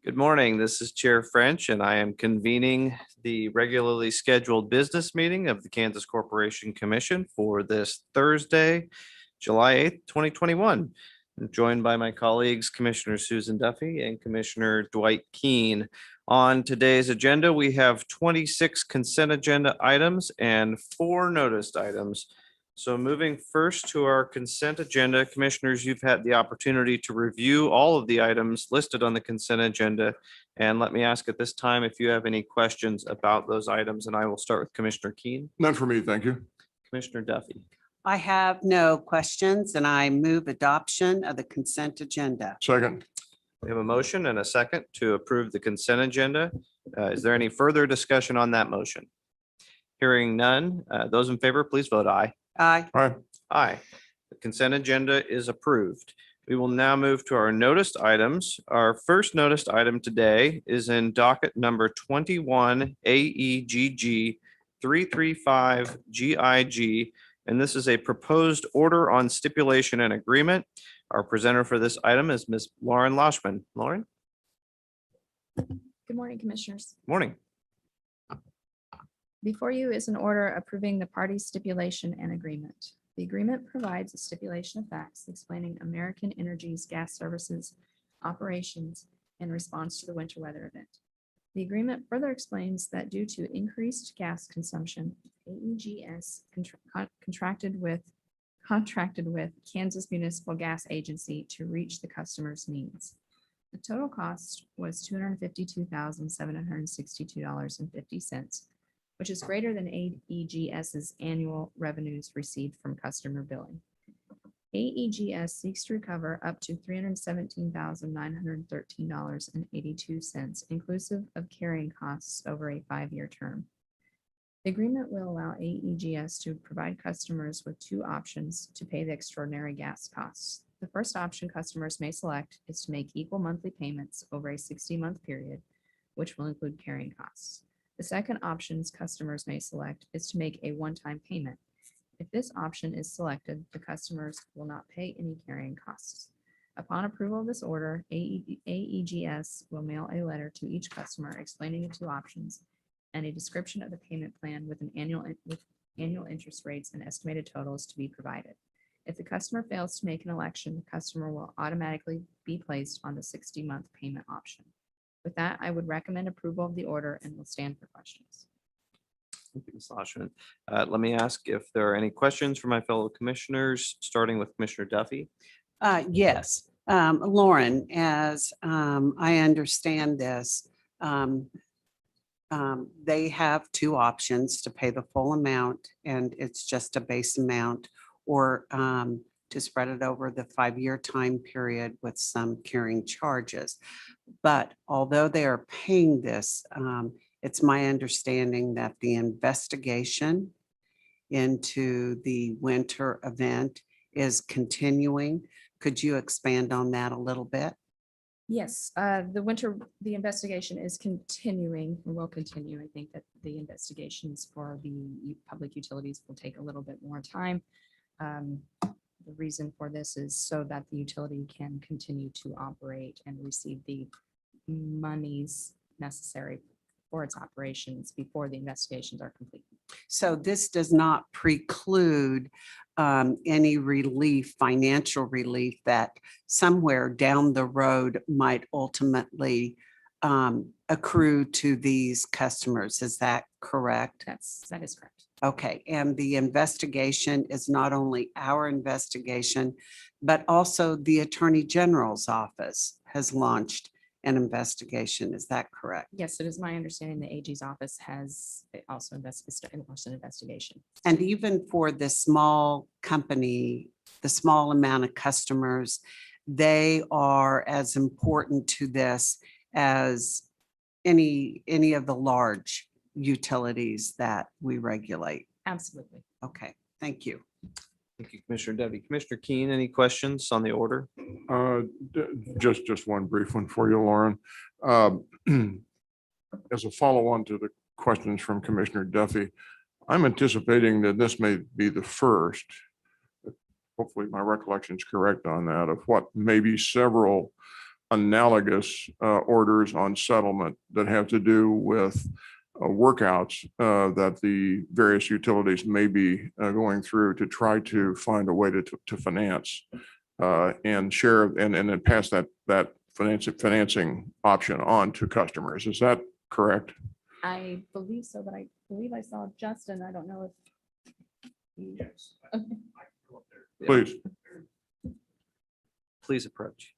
Good morning. This is Chair French, and I am convening the regularly scheduled business meeting of the Kansas Corporation Commission for this Thursday, July 8th, 2021. I'm joined by my colleagues, Commissioner Susan Duffy and Commissioner Dwight Keene. On today's agenda, we have 26 consent agenda items and 4 noticed items. So moving first to our consent agenda, Commissioners, you've had the opportunity to review all of the items listed on the consent agenda. And let me ask at this time if you have any questions about those items, and I will start with Commissioner Keene. None for me, thank you. Commissioner Duffy. I have no questions and I move adoption of the consent agenda. Second, We have a motion and a second to approve the consent agenda. Is there any further discussion on that motion? Hearing none, those in favor, please vote aye. Aye. aye, Aye. The consent agenda is approved. We will now move to our noticed items. Our first noticed item today is in docket number 21 AEGG 335 GIG, and this is a proposed order on stipulation and agreement. Our presenter for this item is Ms. Lauren Loshman. Lauren, Good morning, Commissioners. morning. Before you is an order approving the party stipulation and agreement. The agreement provides a stipulation of facts explaining American Energy's gas services operations in response to the winter weather event. The agreement further explains that due to increased gas consumption, AEGS contracted with Kansas Municipal Gas Agency to reach the customer's needs. The total cost was $252,762.50, which is greater than AEGS's annual revenues received from customer billing. AEGS seeks to recover up to $317,913.82, inclusive of carrying costs over a 5-year term. The agreement will allow AEGS to provide customers with 2 options to pay the extraordinary gas costs. The first option customers may select is to make equal monthly payments over a 60-month period, which will include carrying costs. The second options customers may select is to make a one-time payment. If this option is selected, the customers will not pay any carrying costs. Upon approval of this order, AEGS will mail a letter to each customer explaining the 2 options and a description of the payment plan with annual interest rates and estimated totals to be provided. If the customer fails to make an election, the customer will automatically be placed on the 60-month payment option. With that, I would recommend approval of the order and will stand for questions. Thank you, Ms. Loshman. Let me ask if there are any questions from my fellow commissioners, starting with Commissioner Duffy. Yes, Lauren, as I understand this, they have 2 options to pay the full amount and it's just a base amount, or to spread it over the 5-year time period with some carrying charges. But although they are paying this, it's my understanding that the investigation into the winter event is continuing. Could you expand on that a little bit? Yes, the investigation is continuing and will continue. I think that the investigations for the public utilities will take a little bit more time. The reason for this is so that the utility can continue to operate and receive the monies necessary for its operations before the investigations are complete. So this does not preclude any relief, financial relief that somewhere down the road might ultimately accrue to these customers. Is that correct? That is correct. Okay, and the investigation is not only our investigation, but also the Attorney General's office has launched an investigation. Is that correct? Yes, it is my understanding the AG's office has also launched an investigation. And even for the small company, the small amount of customers, they are as important to this as any of the large utilities that we regulate. Absolutely. Okay, thank you. Thank you, Commissioner Debbie. Commissioner Keene, any questions on the order? Just one brief one for you, Lauren. As a follow-on to the questions from Commissioner Duffy, I'm anticipating that this may be the first, hopefully my recollection is correct on that, of what maybe several analogous orders on settlement that have to do with workouts that the various utilities may be going through to try to find a way to finance and share and then pass that financing option on to customers. Is that correct? I believe so, but I believe I saw Justin. I don't know if. Okay. Please. Please approach.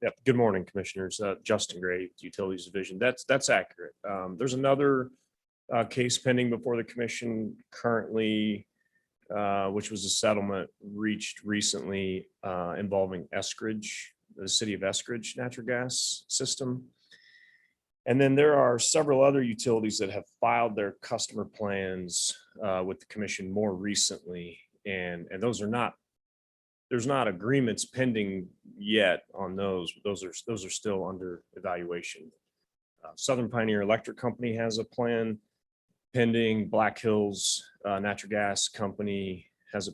Yep. Good morning, Commissioners. Justin Gray, Utilities Division. That's accurate. There's another case pending before the commission currently, which was a settlement reached recently involving Eskridge, the city of Eskridge natural gas system. And then there are several other utilities that have filed their customer plans with the commission more recently. And those are not, there's not agreements pending yet on those. Those are still under evaluation. Southern Pioneer Electric Company has a plan pending. Black Hills Natural Gas Company has a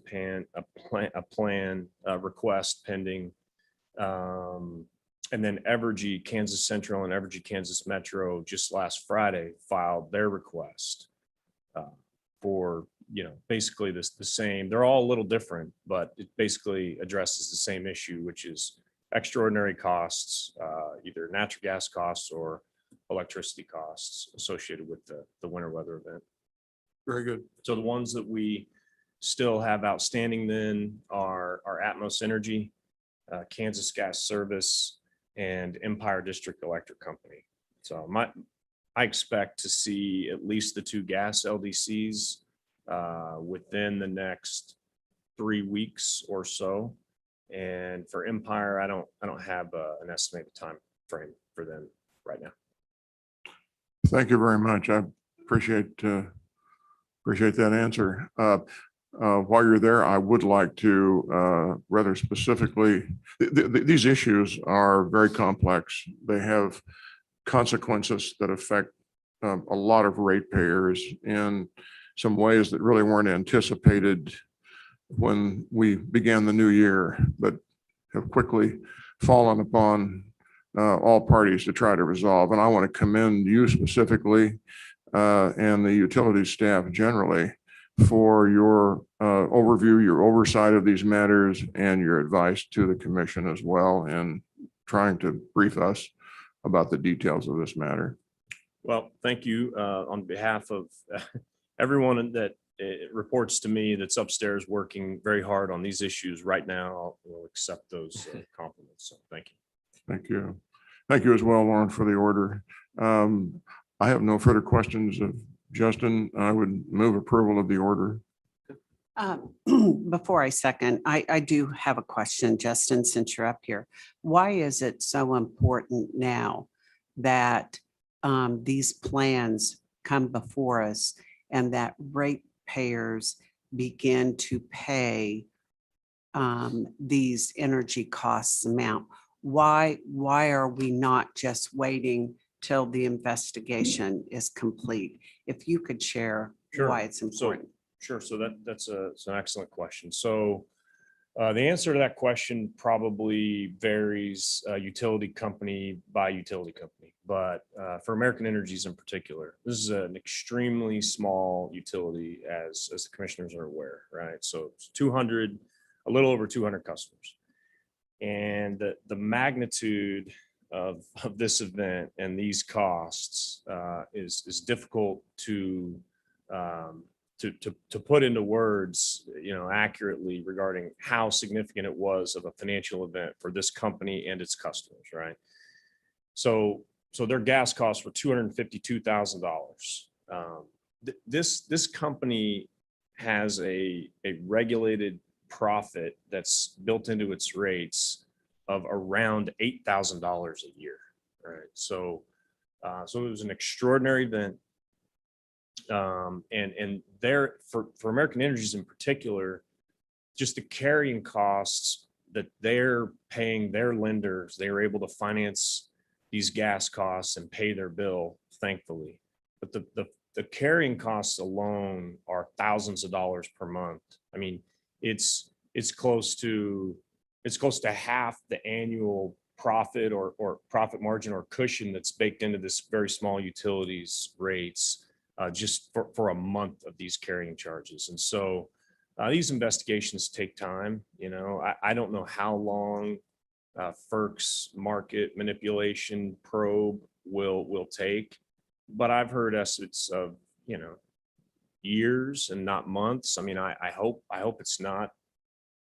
plan request pending. And then Evergy Kansas Central and Evergy Kansas Metro just last Friday filed their request for, basically the same. They're all a little different, but it basically addresses the same issue, which is extraordinary costs, either natural gas costs or electricity costs associated with the winter weather event. Very good. So the ones that we still have outstanding then are Atmos Energy, Kansas Gas Service, and Empire District Electric Company. So I expect to see at least the two gas LDCs within the next 3 weeks or so. And for Empire, I don't have an estimated time frame for them right now. Thank you very much. I appreciate that answer. While you're there, I would like to rather specifically, these issues are very complex. They have consequences that affect a lot of ratepayers in some ways that really weren't anticipated when we began the new year, but have quickly fallen upon all parties to try to resolve. And I want to commend you specifically and the utility staff generally for your overview, your oversight of these matters, and your advice to the commission as well, and trying to brief us about the details of this matter. Well, thank you on behalf of everyone that reports to me that's upstairs working very hard on these issues right now. We'll accept those compliments. So thank you. Thank you. Thank you as well, Lauren, for the order. I have no further questions of Justin. I would move approval of the order. Before I second, I do have a question, Justin, since you're up here. Why is it so important now that these plans come before us and that ratepayers begin to pay these energy costs amount? Why are we not just waiting till the investigation is complete? If you could share Sure. why it's important. Sure. So that's it's an excellent question. So the answer to that question probably varies utility company by utility company. But for American Energies in particular, this is an extremely small utility, as the commissioners are aware, right? So it's a little over 200 customers. And the magnitude of this event and these costs is difficult to put into words, accurately regarding how significant it was of a financial event for this company and its customers, right? So their gas costs were $252,000. This company has a regulated profit that's built into its rates of around $8,000 a year, right? So it was an extraordinary event. And there for American Energies in particular, just the carrying costs that they're paying their lenders, they were able to finance these gas costs and pay their bill, thankfully. But the carrying costs alone are thousands of dollars per month. I mean, it's close to it's close to half the annual profit or profit margin or cushion that's baked into this very small utilities rates just for a month of these carrying charges. And so these investigations take time. I don't know how long FERC's market manipulation probe will take, but I've heard estimates of, years and not months. I mean, I hope it's not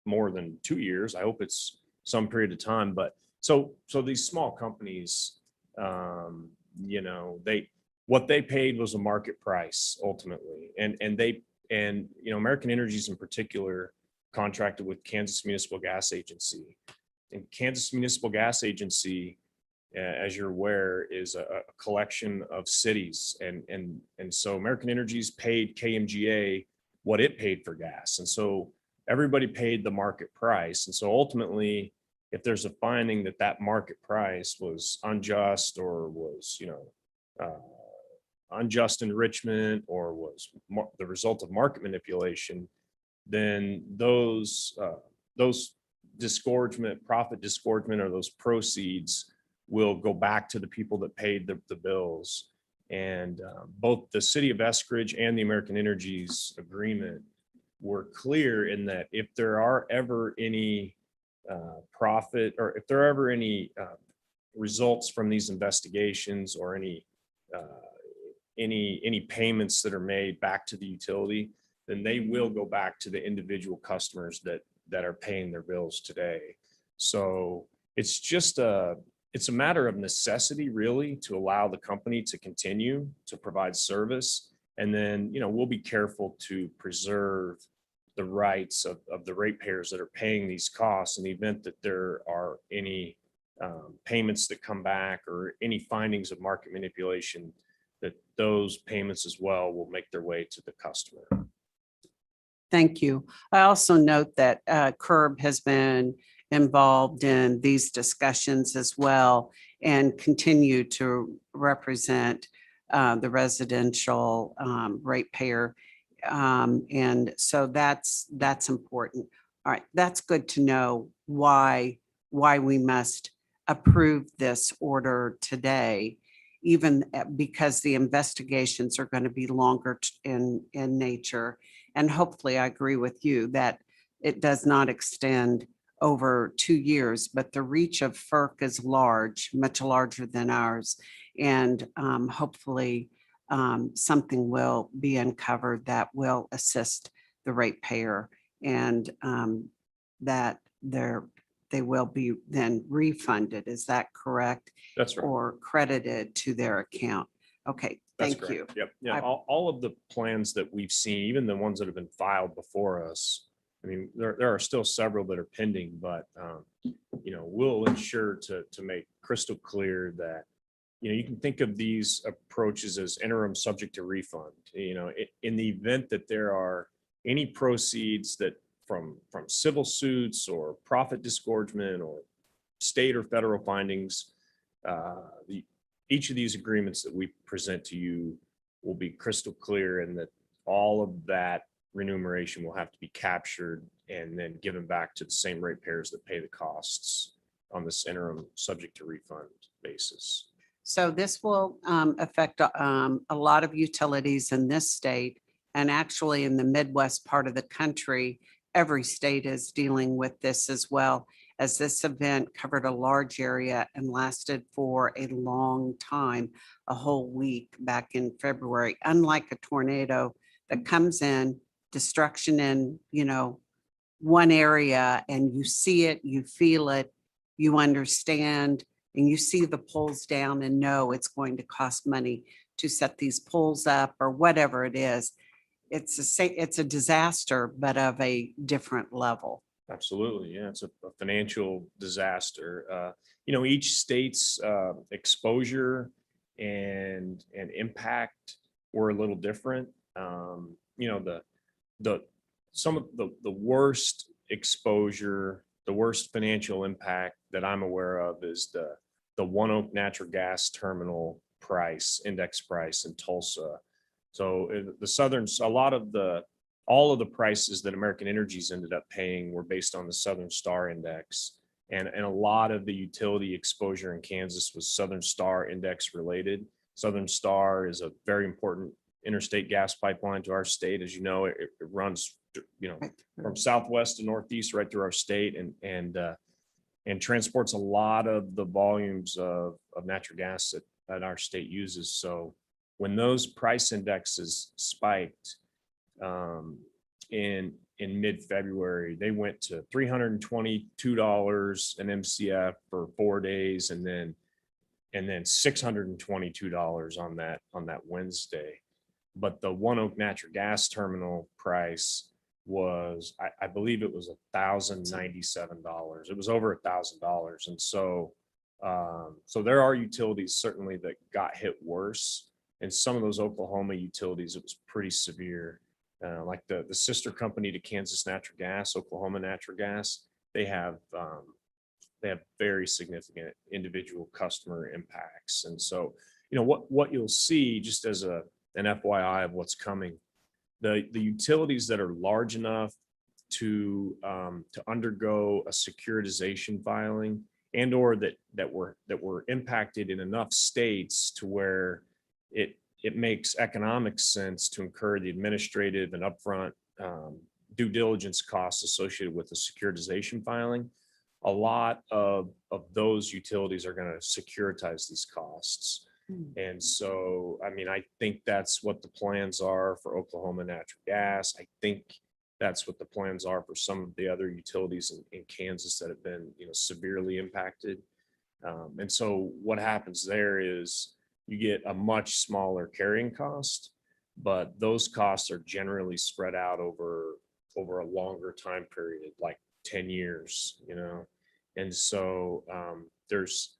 more than 2 years. I hope it's some period of time. But so these small companies, what they paid was a market price ultimately, and American Energies in particular contracted with Kansas Municipal Gas Agency, and Kansas Municipal Gas Agency, as you're aware, is a collection of cities, and so American Energies paid KMGA what it paid for gas, and so everybody paid the market price. And so ultimately, if there's a finding that market price was unjust or was, unjust enrichment or was the result of market manipulation, then those profit disgorgement, or those proceeds will go back to the people that paid the bills. And both the city of Eskridge and the American Energies agreement were clear in that if there are ever any profit, or if there are ever any results from these investigations, or any payments that are made back to the utility, then they will go back to the individual customers that are paying their bills today. So it's a matter of necessity, really, to allow the company to continue to provide service. And then, we'll be careful to preserve the rights of the ratepayers that are paying these costs in the event that there are any payments that come back, or any findings of market manipulation, that those payments as well will make their way to the customer. Thank you. I also note that CURB has been involved in these discussions as well, and continue to represent the residential ratepayer. And so that's important. All right, that's good to know why we must approve this order today, even because the investigations are going to be longer in nature. And hopefully, I agree with you that it does not extend over 2 years, but the reach of FERC is large, much larger than ours. And hopefully something will be uncovered that will assist the ratepayer, and that they will be then refunded. Is that correct? That's right. Or credited to their account? Okay, That's thank you. correct. Yep. Yeah. I- All of the plans that we've seen, even the ones that have been filed before us, I mean, there are still several that are pending, but we'll ensure to make crystal clear that, you can think of these approaches as interim subject to refund. In the event that there are any proceeds that from civil suits or profit disgorgement or state or federal findings, each of these agreements that we present to you will be crystal clear, and that all of that remuneration will have to be captured and then given back to the same ratepayers that pay the costs on this interim subject to refund basis. So this will affect a lot of utilities in this state, and actually in the Midwest part of the country. Every state is dealing with this as well, as this event covered a large area and lasted for a long time, a whole week back in February. Unlike a tornado that comes in, destruction in, one area, and you see it, you feel it, you understand, and you see the poles down and know it's going to cost money to set these poles up or whatever it is. It's a disaster, but of a different level. Absolutely. Yeah, it's a financial disaster. Each state's exposure and impact were a little different. Some of the worst exposure, the worst financial impact that I'm aware of is the One Oak Natural Gas Terminal index price in Tulsa. So a lot of the all of the prices that American Energies ended up paying were based on the Southern Star Index. And a lot of the utility exposure in Kansas was Southern Star Index related. Southern Star is a very important interstate gas pipeline to our state. As you know, it runs, from southwest to northeast right through our state and transports a lot of the volumes of natural gas that our state uses. So when those price indexes spiked in mid-February, they went to $322 an MCF for 4 days, and then $622 on that Wednesday. But the One Oak Natural Gas Terminal price was, I believe it was $1,097. It was over $1,000. And so there are utilities certainly that got hit worse. And some of those Oklahoma utilities, it was pretty severe. Like the sister company to Kansas Natural Gas, Oklahoma Natural Gas, they have very significant individual customer impacts. And so, what you'll see, just as an FYI of what's coming, the utilities that are large enough to undergo a securitization filing and or that were impacted in enough states to where it makes economic sense to incur the administrative and upfront due diligence costs associated with the securitization filing. A lot of those utilities are going to securitize these costs. And so, I think that's what the plans are for Oklahoma Natural Gas. I think that's what the plans are for some of the other utilities in Kansas that have been, severely impacted. And so what happens there is you get a much smaller carrying cost, but those costs are generally spread out over a longer time period, like 10 years, And so there's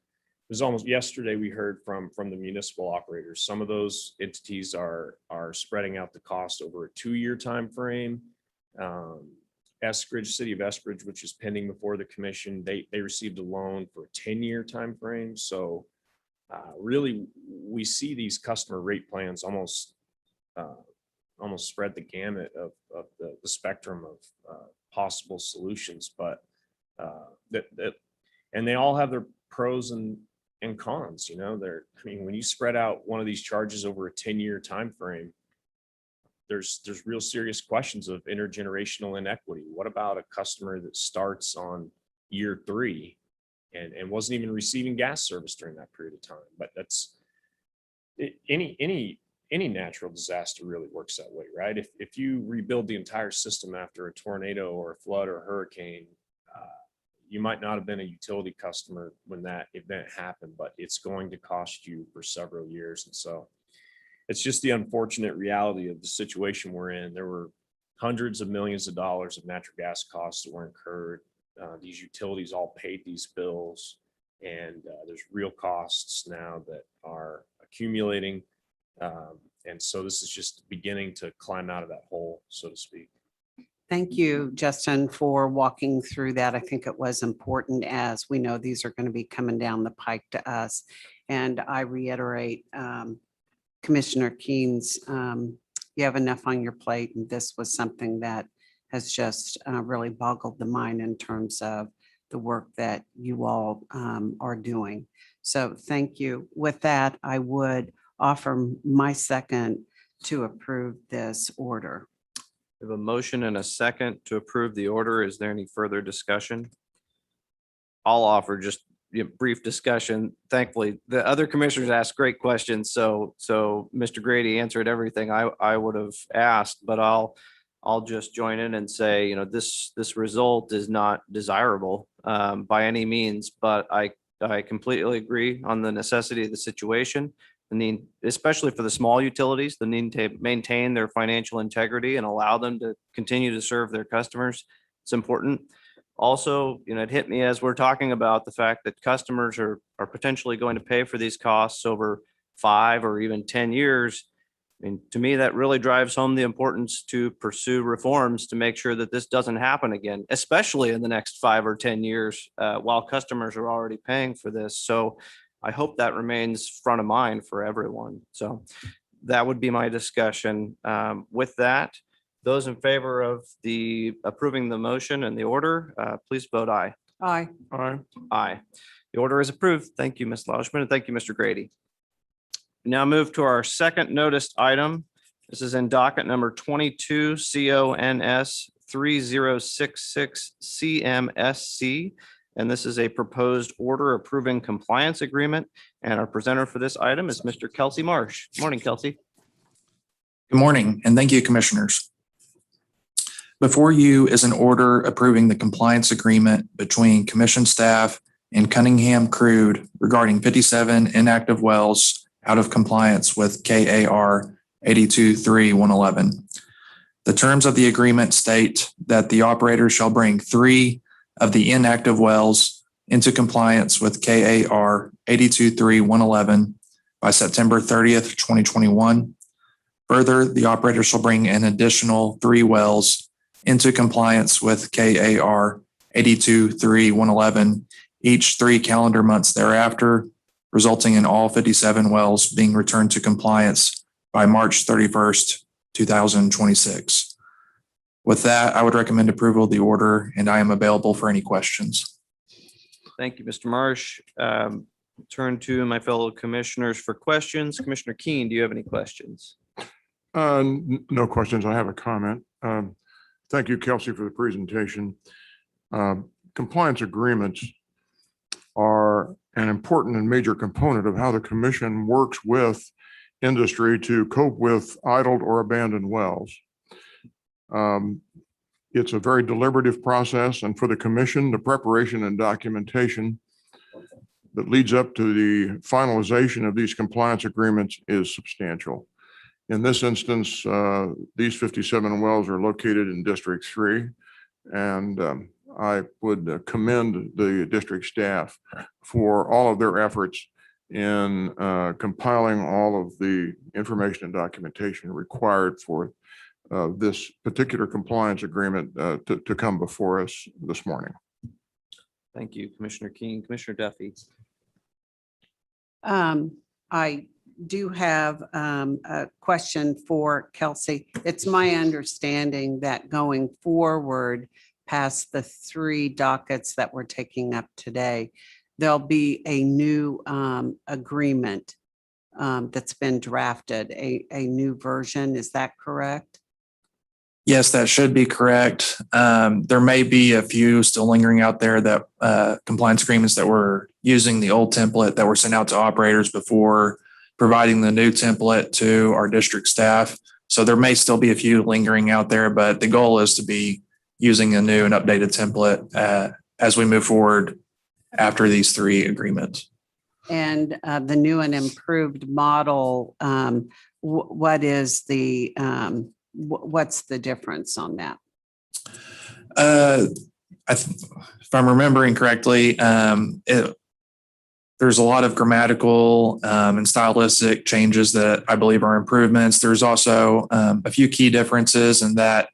almost, yesterday we heard from the municipal operators, some of those entities are spreading out the cost over a 2-year time frame. Eskridge, City of Eskridge, which is pending before the commission, they received a loan for a 10-year time frame. So really, we see these customer rate plans almost spread the gamut of the spectrum of possible solutions, but and they all have their pros and cons. When you spread out one of these charges over a 10-year time frame, there's real serious questions of intergenerational inequity. What about a customer that starts on year 3 and wasn't even receiving gas service during that period of time? But that's any natural disaster really works that way, right? If you rebuild the entire system after a tornado or a flood or a hurricane, you might not have been a utility customer when that event happened, but it's going to cost you for several years. And so it's just the unfortunate reality of the situation we're in. There were hundreds of millions of dollars of natural gas costs that were incurred. These utilities all paid these bills, and there's real costs now that are accumulating. And so this is just beginning to climb out of that hole, so to speak. Thank you, Justin, for walking through that. I think it was important, as we know these are going to be coming down the pike to us. And I reiterate, Commissioner Keen's, you have enough on your plate, and this was something that has just really boggled the mind in terms of the work that you all are doing. So thank you. With that, I would offer my second to approve this order. We have a motion and a second to approve the order. Is there any further discussion? I'll offer just a brief discussion. Thankfully, the other commissioners asked great questions. So Mr. Grady answered everything I would have asked, but I'll just join in and say, this result is not desirable by any means, but I completely agree on the necessity of the situation. The need, especially for the small utilities, the need to maintain their financial integrity and allow them to continue to serve their customers. It's important. Also, it hit me as we're talking about the fact that customers are potentially going to pay for these costs over 5 or even 10 years. To me, that really drives home the importance to pursue reforms to make sure that this doesn't happen again, especially in the next 5 or 10 years, while customers are already paying for this. So I hope that remains front of mind for everyone. So that would be my discussion. With that, Those in favor of the approving the motion and the order, please vote aye. Aye. Aye. Aye. The order is approved. Thank you, Ms. Lauschman, and thank you, Mr. Grady. We now move to our second noticed item. This is in docket number 22 CONS 3066 CMSC. And this is a proposed order approving compliance agreement. And our presenter for this item is Mr. Kelsey Marsh. Morning, Kelsey. Good morning, and thank you, Commissioners. Before you is an order approving the compliance agreement between Commission staff and Cunningham Crude regarding 57 inactive wells out of compliance with KAR 823111. The terms of the agreement state that the operator shall bring 3 of the inactive wells into compliance with KAR 823111 by September 30th, 2021. Further, the operator shall bring an additional 3 wells into compliance with KAR 823111 each 3 calendar months thereafter, resulting in all 57 wells being returned to compliance by March 31st, 2026. With that, I would recommend approval of the order, and I am available for any questions. Thank you, Mr. Marsh. Turn to my fellow commissioners for questions. Commissioner Keen, do you have any questions? No questions. I have a comment. Thank you, Kelsey, for the presentation. Compliance agreements are an important and major component of how the commission works with industry to cope with idled or abandoned wells. It's a very deliberative process, and for the commission, the preparation and documentation that leads up to the finalization of these compliance agreements is substantial. In this instance, these 57 wells are located in District 3, and I would commend the district staff for all of their efforts in compiling all of the information and documentation required for this particular compliance agreement to come before us this morning. Thank you, Commissioner Keen. Commissioner Duffy. I do have a question for Kelsey. It's my understanding that going forward past the 3 dockets that we're taking up today, there'll be a new agreement that's been drafted, a new version. Is that correct? Yes, that should be correct. There may be a few still lingering out there that compliance agreements that were using the old template that were sent out to operators before providing the new template to our district staff. So there may still be a few lingering out there, but the goal is to be using a new and updated template as we move forward after these 3 agreements. And the new and improved model, what is the what's the difference on that? If I'm remembering correctly, there's a lot of grammatical and stylistic changes that I believe are improvements. There's also a few key differences in that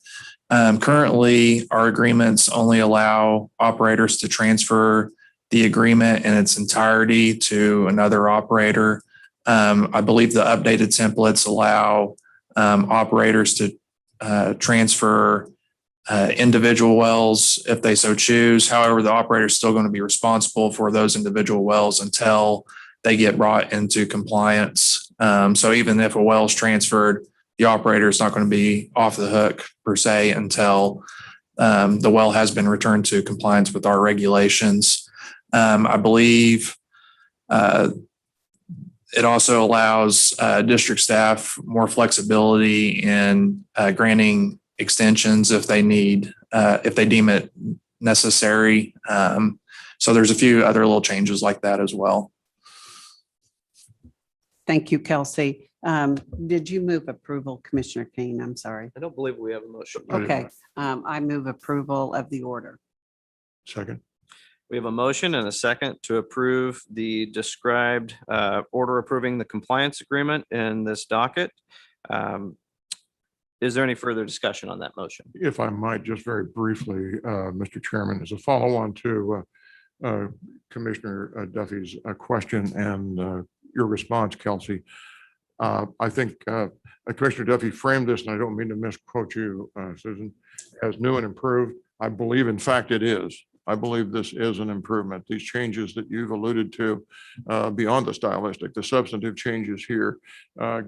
currently our agreements only allow operators to transfer the agreement in its entirety to another operator. I believe the updated templates allow operators to transfer individual wells if they so choose. However, the operator is still going to be responsible for those individual wells until they get brought into compliance. So even if a well is transferred, the operator is not going to be off the hook per se until the well has been returned to compliance with our regulations. I believe it also allows district staff more flexibility in granting extensions if they need, if they deem it necessary. So there's a few other little changes like that as well. Thank you, Kelsey. Did you move approval, Commissioner Keen? I'm sorry. I don't believe we have a motion. I did Okay, I move approval of the order. Second. We have a motion and a second to approve the described order approving the compliance agreement in this docket. Is there any further discussion on that motion? If I might, just very briefly, Mr. Chairman, as a follow-on to Commissioner Duffy's question and your response, Kelsey, I think Commissioner Duffy framed this, and I don't mean to misquote you, Susan, as new and improved. I believe, in fact, it is. I believe this is an improvement. These changes that you've alluded to beyond the stylistic, the substantive changes here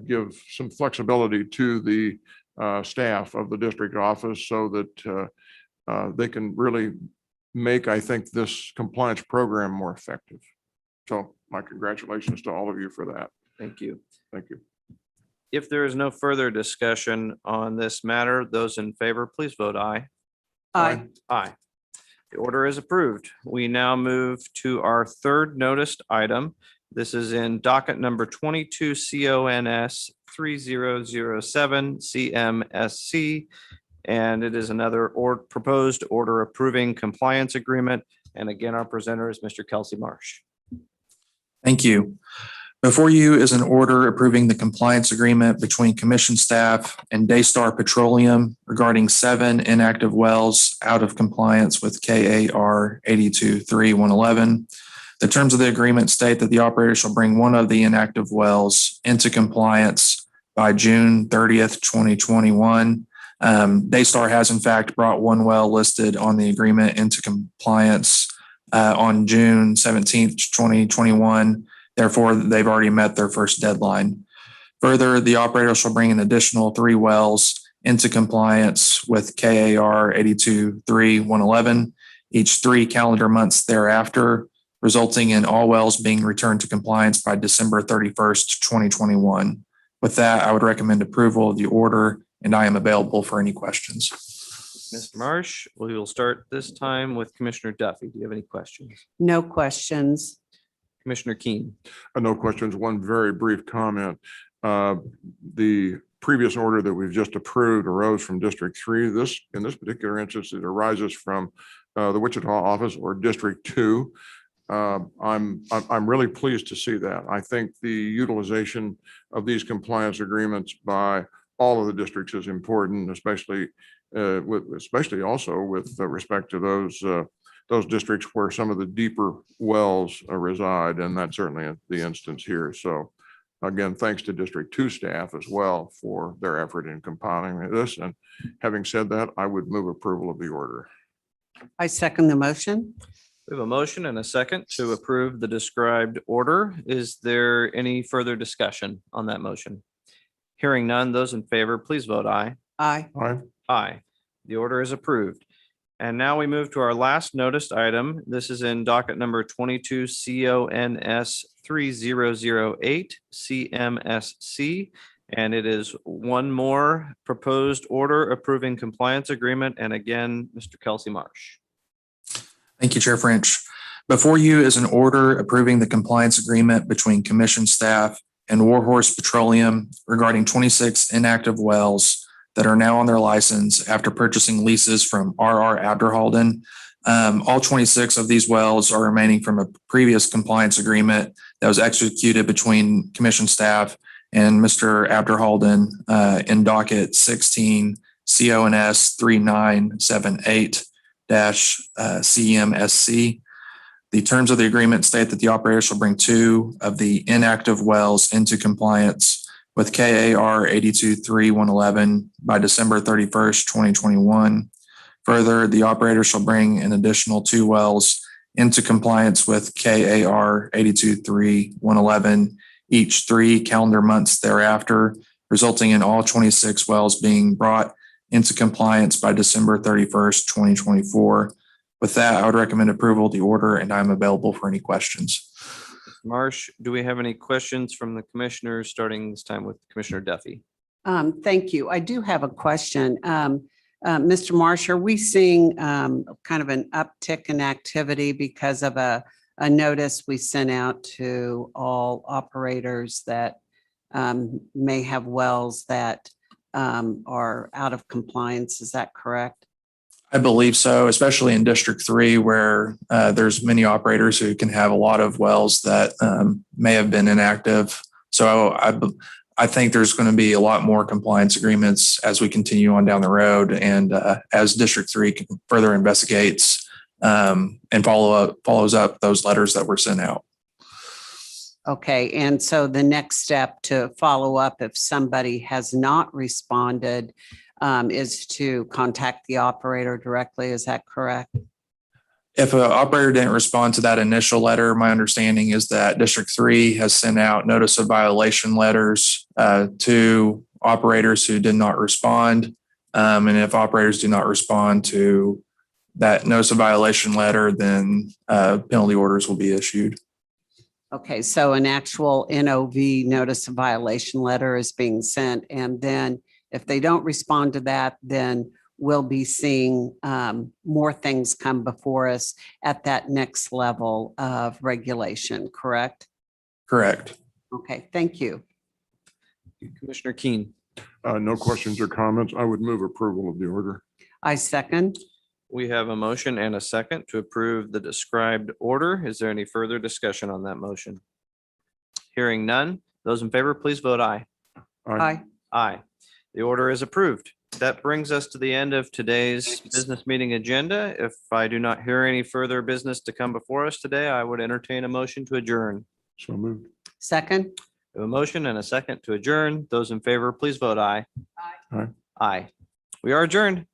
give some flexibility to the staff of the district office so that they can really make, I think, this compliance program more effective. So my congratulations to all of you for that. Thank you. Thank you. If there is no further discussion on this matter, those in favor, please vote aye. Aye. Aye. The order is approved. We now move to our third noticed item. This is in docket number 22 CONS 3007 CMSC. And it is another proposed order approving compliance agreement. And again, our presenter is Mr. Kelsey Marsh. Thank you. Before you is an order approving the compliance agreement between commission staff and Daystar Petroleum regarding 7 inactive wells out of compliance with KAR 82-3-111. The terms of the agreement state that the operator shall bring one of the inactive wells into compliance by June 30th, 2021. Daystar has in fact brought one well listed on the agreement into compliance on June 17th, 2021. Therefore, they've already met their first deadline. Further, the operator shall bring an additional 3 wells into compliance with KAR 82-3-111, each 3 calendar months thereafter, resulting in all wells being returned to compliance by December 31st, 2021. With that, I would recommend approval of the order, and I am available for any questions. Mr. Marsh, we will start this time with Commissioner Duffy. Do you have any questions? No questions. Commissioner Keen. No questions. One very brief comment. The previous order that we've just approved arose from District 3. In this particular instance, it arises from the Wichita office or District 2. I'm really pleased to see that. I think the utilization of these compliance agreements by all of the districts is important, especially also with respect to those districts where some of the deeper wells reside, and that's certainly the instance here. So again, thanks to District 2 staff as well for their effort in compiling this. And having said that, I would move approval of the order. I second the motion. We have a motion and a second to approve the described order. Is there any further discussion on that motion? Hearing none, those in favor, please vote aye. Aye. Aye. Aye. The order is approved. And now we move to our last noticed item. This is in docket number 22 CONS 3008 CMSC. And it is one more proposed order approving compliance agreement. And again, Mr. Kelsey Marsh. Thank you, Chair French. Before you is an order approving the compliance agreement between commission staff and Warhorse Petroleum regarding 26 inactive wells that are now on their license after purchasing leases from R.R. Abderhalden. All 26 of these wells are remaining from a previous compliance agreement that was executed between commission staff and Mr. Abderhalden in docket 16 CONS 3978-CMSC. The terms of the agreement state that the operator shall bring 2 of the inactive wells into compliance with KAR 82-3-111 by December 31st, 2021. Further, the operator shall bring an additional 2 wells into compliance with KAR 82-3-111, each 3 calendar months thereafter, resulting in all 26 wells being brought into compliance by December 31st, 2024. With that, I would recommend approval of the order, and I'm available for any questions. Marsh, do we have any questions from the commissioners, starting this time with Commissioner Duffy? Thank you. I do have a question. Mr. Marsh, are we seeing kind of an uptick in activity because of a notice we sent out to all operators that may have wells that are out of compliance? Is that correct? I believe so, especially in District 3, where there's many operators who can have a lot of wells that may have been inactive. So I think there's going to be a lot more compliance agreements as we continue on down the road, and as District 3 further investigates and follows up those letters that were sent out. Okay, and so the next step to follow up if somebody has not responded is to contact the operator directly. Is that correct? If an operator didn't respond to that initial letter, my understanding is that District 3 has sent out notice of violation letters to operators who did not respond. And if operators do not respond to that notice of violation letter, then penalty orders will be issued. Okay, so an actual NOV, notice of violation letter is being sent. And then if they don't respond to that, then we'll be seeing more things come before us at that next level of regulation, correct? Correct. Okay, thank you. Commissioner Keen. No questions or comments. I would move approval of the order. I second. We have a motion and a second to approve the described order. Is there any further discussion on that motion? Hearing none. Those in favor, please vote aye. Aye. Aye. The order is approved. That brings us to the end of today's business meeting agenda. If I do not hear any further business to come before us today, I would entertain a motion to adjourn. So moved. Second. We have a motion and a second to adjourn. Those in favor, please vote aye. Aye. Aye. We are adjourned.